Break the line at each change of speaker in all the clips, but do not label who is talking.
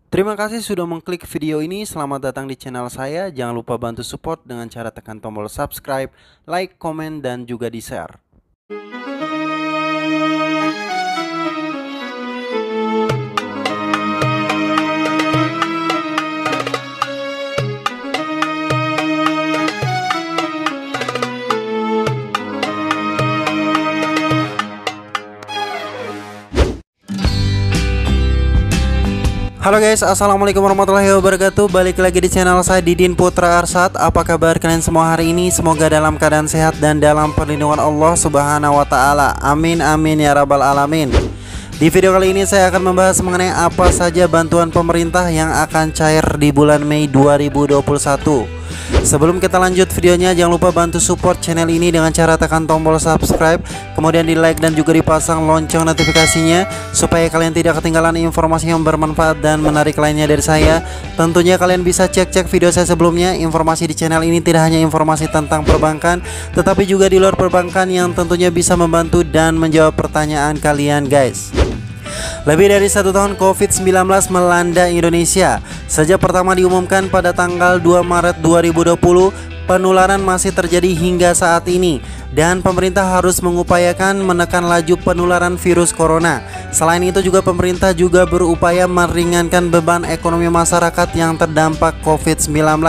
Terima kasih sudah mengklik video ini. Selamat datang di channel saya. Jangan lupa bantu support dengan cara tekan tombol subscribe, like, komen, dan juga di share. Halo guys, assalamualaikum warahmatullahi wabarakatuh. Balik lagi di channel saya, Didin Putra Arsad. Apa kabar kalian semua hari ini? Semoga dalam keadaan sehat dan dalam perlindungan Allah Subhanahu wa Ta'ala. Amin amin ya rabbal alamin. Di video kali ini saya akan membahas mengenai apa saja bantuan pemerintah yang akan cair di bulan Mei 2021. Sebelum kita lanjut videonya, jangan lupa bantu support channel ini dengan cara tekan tombol subscribe, kemudian di like dan juga dipasang lonceng notifikasinya supaya kalian tidak ketinggalan informasi yang bermanfaat dan menarik lainnya dari saya. Tentunya kalian bisa cek-cek video saya sebelumnya. Informasi di channel ini tidak hanya informasi tentang perbankan, tetapi juga di luar perbankan yang tentunya bisa membantu dan menjawab pertanyaan kalian guys. Lebih dari 1 tahun COVID-19 melanda Indonesia. Sejak pertama diumumkan pada tanggal 2 Maret 2020, penularan masih terjadi hingga saat ini, dan pemerintah harus mengupayakan menekan laju penularan virus corona. Selain itu juga pemerintah juga berupaya meringankan beban ekonomi masyarakat yang terdampak COVID-19.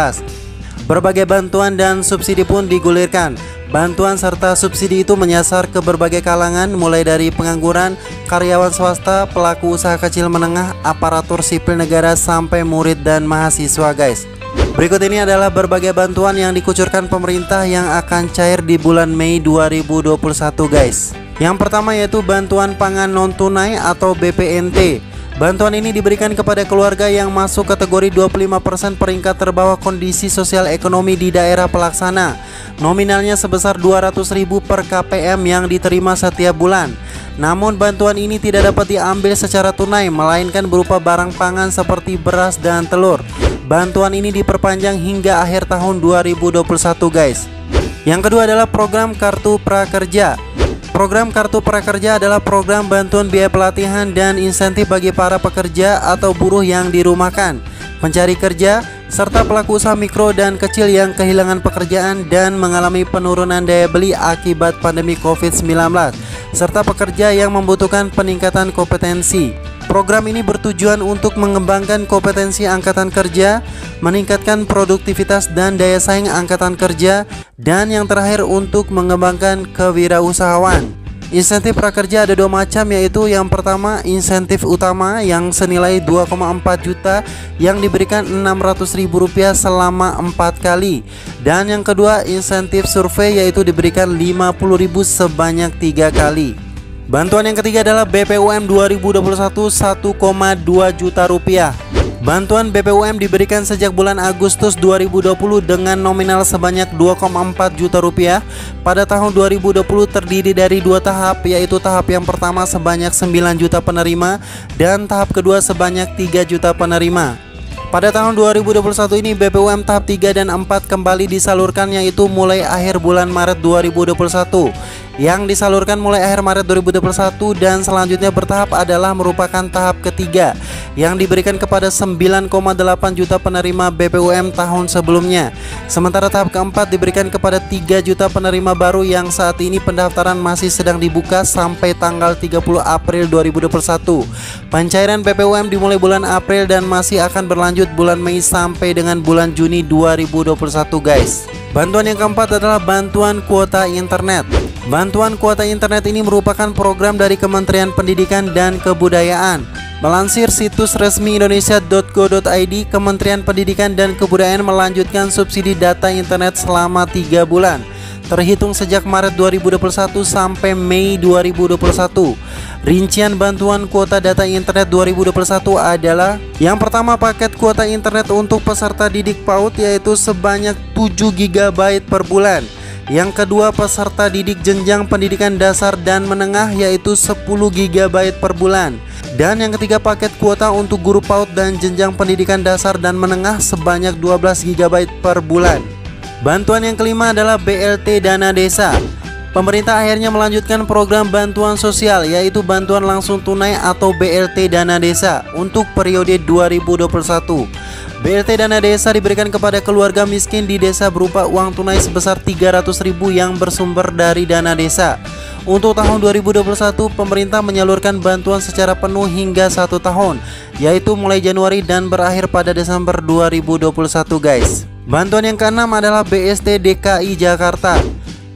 Berbagai bantuan dan subsidi pun digulirkan. Bantuan serta subsidi itu menyasar ke berbagai kalangan, mulai dari pengangguran, karyawan swasta, pelaku usaha kecil menengah, aparatur sipil negara, sampai murid dan mahasiswa guys. Berikut ini adalah berbagai bantuan yang dikucurkan pemerintah yang akan cair di bulan Mei 2021 guys. Yang pertama yaitu bantuan pangan non tunai atau BPNT. Bantuan ini diberikan kepada keluarga yang masuk kategori 25% peringkat terbawah kondisi sosial ekonomi di daerah pelaksana. Nominalnya sebesar 200.000 per KPM yang diterima setiap bulan. Namun bantuan ini tidak dapat diambil secara tunai, melainkan berupa barang pangan seperti beras dan telur. Bantuan ini diperpanjang hingga akhir tahun 2021 guys. Yang kedua adalah program Kartu Prakerja. Program Kartu Prakerja adalah program bantuan biaya pelatihan dan insentif bagi para pekerja atau buruh yang dirumahkan, pencari kerja, serta pelaku usaha mikro dan kecil yang kehilangan pekerjaan dan mengalami penurunan daya beli akibat pandemi COVID-19, serta pekerja yang membutuhkan peningkatan kompetensi. Program ini bertujuan untuk mengembangkan kompetensi angkatan kerja, meningkatkan produktivitas dan daya saing angkatan kerja, dan yang terakhir untuk mengembangkan kewirausahaan. Insentif prakerja ada 2 macam, yaitu yang pertama insentif utama yang senilai 2,4 juta yang diberikan Rp600.000 selama 4 kali, dan yang kedua insentif survei yaitu diberikan Rp50.000 sebanyak 3 kali. Bantuan yang ketiga adalah BPUM 2021 1,2 juta rupiah. Bantuan BPUM diberikan sejak bulan Agustus 2020 dengan nominal sebanyak 2,4 juta rupiah. Pada tahun 2020 terdiri dari 2 tahap, yaitu tahap yang pertama sebanyak 9 juta penerima dan tahap kedua sebanyak 3 juta penerima. Pada tahun 2021 ini BPUM tahap 3 dan 4 kembali disalurkan, yaitu mulai akhir bulan Maret 2021. Yang disalurkan mulai akhir Maret 2021 dan selanjutnya bertahap adalah merupakan tahap ketiga yang diberikan kepada 9,8 juta penerima BPUM tahun sebelumnya. Sementara tahap keempat diberikan kepada 3 juta penerima baru yang saat ini pendaftaran masih sedang dibuka sampai tanggal 30 April 2021. Pencairan BPUM dimulai bulan April dan masih akan berlanjut bulan Mei sampai dengan bulan Juni 2021 guys. Bantuan yang keempat adalah bantuan kuota internet. Bantuan kuota internet ini merupakan program dari Kementerian Pendidikan dan Kebudayaan. Melansir situs resmi indonesia.go.id, Kementerian Pendidikan dan Kebudayaan melanjutkan subsidi data internet selama 3 bulan, terhitung sejak Maret 2021 sampai Mei 2021. Rincian bantuan kuota data internet 2021 adalah: yang pertama paket kuota internet untuk peserta didik PAUD yaitu sebanyak 7 GB per bulan. Yang kedua peserta didik jenjang pendidikan dasar dan menengah yaitu 10 GB per bulan. Dan yang ketiga paket kuota untuk guru PAUD dan jenjang pendidikan dasar dan menengah sebanyak 12 GB per bulan. Bantuan yang kelima adalah BLT Dana Desa. pemerintah akhirnya melanjutkan program bantuan sosial, yaitu bantuan langsung tunai atau BLT dana desa untuk periode 2021. BLT dana desa diberikan kepada keluarga miskin di desa berupa uang tunai sebesar 300.000 yang bersumber dari dana desa. Untuk tahun 2021, pemerintah menyalurkan bantuan secara penuh hingga 1 tahun, yaitu mulai Januari dan berakhir pada Desember 2021 guys. Bantuan yang keenam adalah BST DKI Jakarta.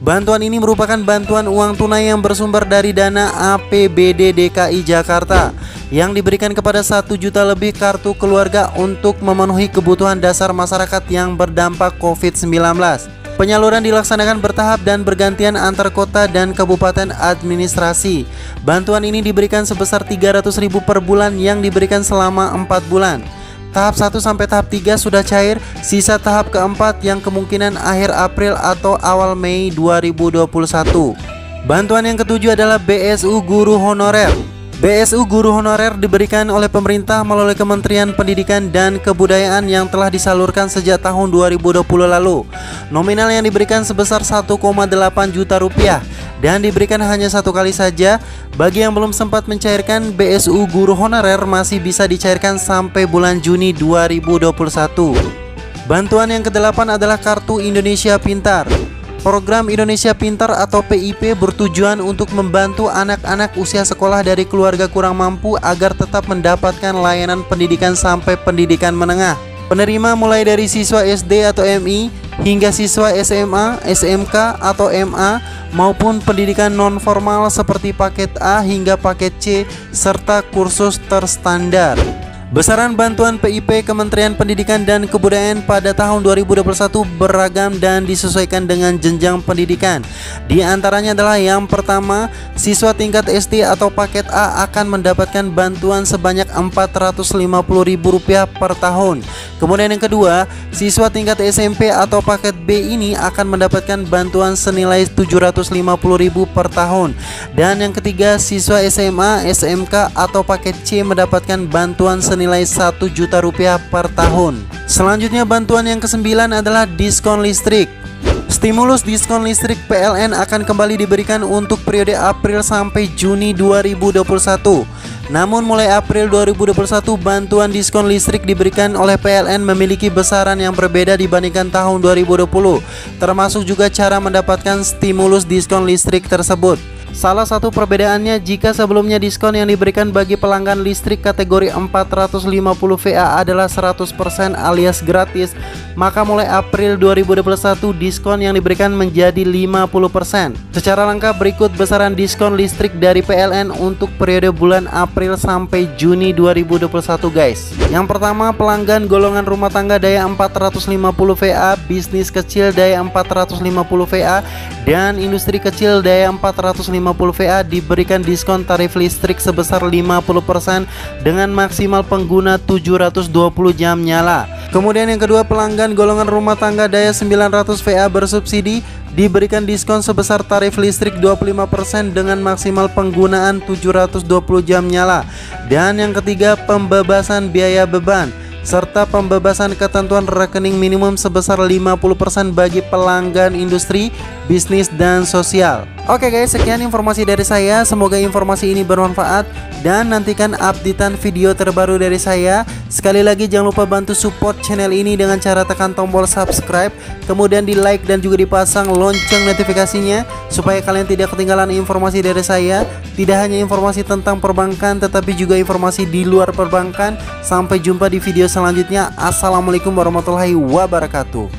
Bantuan ini merupakan bantuan uang tunai yang bersumber dari dana APBD DKI Jakarta yang diberikan kepada 1 juta lebih kartu keluarga untuk memenuhi kebutuhan dasar masyarakat yang berdampak COVID-19. Penyaluran dilaksanakan bertahap dan bergantian antar kota dan kabupaten administrasi. Bantuan ini diberikan sebesar 300.000 per bulan yang diberikan selama 4 bulan. Tahap 1 sampai tahap 3 sudah cair, sisa tahap keempat yang kemungkinan akhir April atau awal Mei 2021. Bantuan yang ketujuh adalah BSU Guru Honorer. BSU Guru Honorer diberikan oleh pemerintah melalui Kementerian Pendidikan dan Kebudayaan yang telah disalurkan sejak tahun 2020 lalu. Nominal yang diberikan sebesar 1,8 juta rupiah dan diberikan hanya 1 kali saja. Bagi yang belum sempat mencairkan, BSU Guru Honorer masih bisa dicairkan sampai bulan Juni 2021. Bantuan yang ke-8 adalah Kartu Indonesia Pintar. Program Indonesia Pintar atau PIP bertujuan untuk membantu anak-anak usia sekolah dari keluarga kurang mampu agar tetap mendapatkan layanan pendidikan sampai pendidikan menengah. Penerima mulai dari siswa SD atau MI hingga siswa SMA, SMK atau MA maupun pendidikan non-formal seperti paket A hingga paket C serta kursus terstandar. Besaran bantuan PIP Kementerian Pendidikan dan Kebudayaan pada tahun 2021 beragam dan disesuaikan dengan jenjang pendidikan. Di antaranya adalah yang pertama, siswa tingkat SD atau paket A akan mendapatkan bantuan sebanyak Rp450.000 per tahun. Kemudian yang kedua, siswa tingkat SMP atau paket B ini akan mendapatkan bantuan senilai Rp750.000 per tahun. Dan yang ketiga, siswa SMA, SMK atau paket C mendapatkan bantuan senilai Rp1 juta per tahun. Selanjutnya bantuan yang ke-9 adalah diskon listrik. Stimulus diskon listrik PLN akan kembali diberikan untuk periode April sampai Juni 2021. Namun mulai April 2021 bantuan diskon listrik diberikan oleh PLN memiliki besaran yang berbeda dibandingkan tahun 2020, termasuk juga cara mendapatkan stimulus diskon listrik tersebut. Salah satu perbedaannya, jika sebelumnya diskon yang diberikan bagi pelanggan listrik kategori 450 VA adalah 100% alias gratis, maka mulai April 2021 diskon yang diberikan menjadi 50%. Secara lengkap berikut besaran diskon listrik dari PLN untuk periode bulan April sampai Juni 2021 guys. Yang pertama, pelanggan golongan rumah tangga daya 450 VA, bisnis kecil daya 450 VA, dan industri kecil daya 450 VA diberikan diskon tarif listrik sebesar 50% dengan maksimal pengguna 720 jam nyala. Kemudian yang kedua, pelanggan golongan rumah tangga daya 900 VA bersubsidi diberikan diskon sebesar tarif listrik 25% dengan maksimal penggunaan 720 jam nyala. Dan yang ketiga, pembebasan biaya beban serta pembebasan ketentuan rekening minimum sebesar 50% bagi pelanggan industri, bisnis, dan sosial. Oke guys, sekian informasi dari saya. Semoga informasi ini bermanfaat dan nantikan updatean video terbaru dari saya. Sekali lagi jangan lupa bantu support channel ini dengan cara tekan tombol subscribe, kemudian di like dan juga dipasang lonceng notifikasinya supaya kalian tidak ketinggalan informasi dari saya. Tidak hanya informasi tentang perbankan tetapi juga informasi di luar perbankan. Sampai jumpa di video selanjutnya. Assalamualaikum warahmatullahi wabarakatuh.